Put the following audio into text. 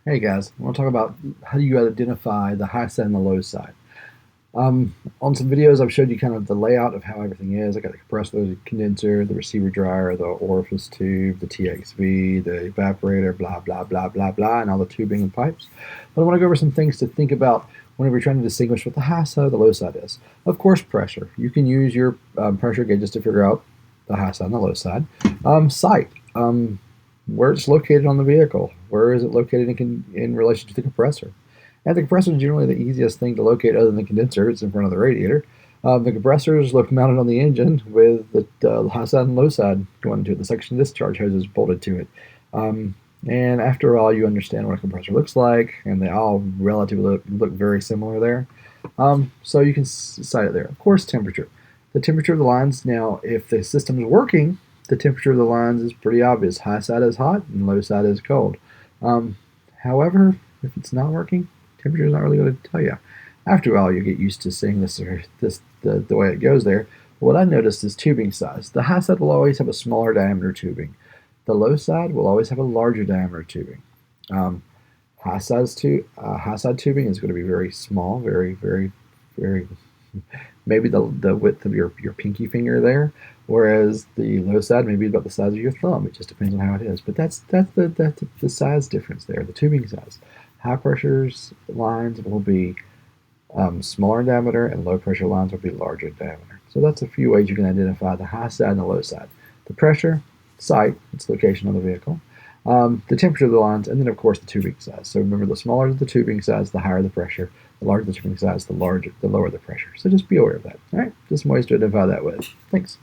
Hey guys, I want to talk about how do you identify the high side and the low side. On some videos, I've showed you kind of the layout of how everything is. I got the compressor, the condenser, the receiver dryer, the orifice tube, the TXV, the evaporator, blah, blah, blah, blah, blah, and all the tubing and pipes. But I want to go over some things to think about whenever you're trying to distinguish what the high side or the low side is. Of course, pressure. You can use your pressure gauges to figure out the high side and the low side. Sight. Where it's located on the vehicle. Where is it located in relation to the compressor? And the compressor is generally the easiest thing to locate other than the condenser. It's in front of the radiator. The compressor is mounted on the engine with the high side and low side going into it. The suction discharge hose is bolted to it. And after all, you understand what a compressor looks like, and they all relatively look very similar there. So you can sight it there. Of course, temperature. The temperature of the lines, now, if the system is working, the temperature of the lines is pretty obvious. High side is hot and low side is cold. However, if it's not working, temperature is not really going to tell you. After all, you get used to seeing the way it goes there. What I noticed is tubing size. The high side will always have a smaller diameter tubing. The low side will always have a larger diameter tubing. High side tubing is going to be very small, very maybe the width of your pinky finger there, whereas the low side may be about the size of your thumb. It just depends on how it is. But that's the size difference there, the tubing size. High pressure lines will be smaller in diameter, and low pressure lines will be larger in diameter. So that's a few ways you can identify the high side and the low side. The pressure, sight, its location on the vehicle, the temperature of the lines, and then of course the tubing size. So remember, the smaller the tubing size, the higher the pressure. The larger the tubing size, the lower the pressure. So just be aware of that. All right, just some ways to identify that with. Thanks.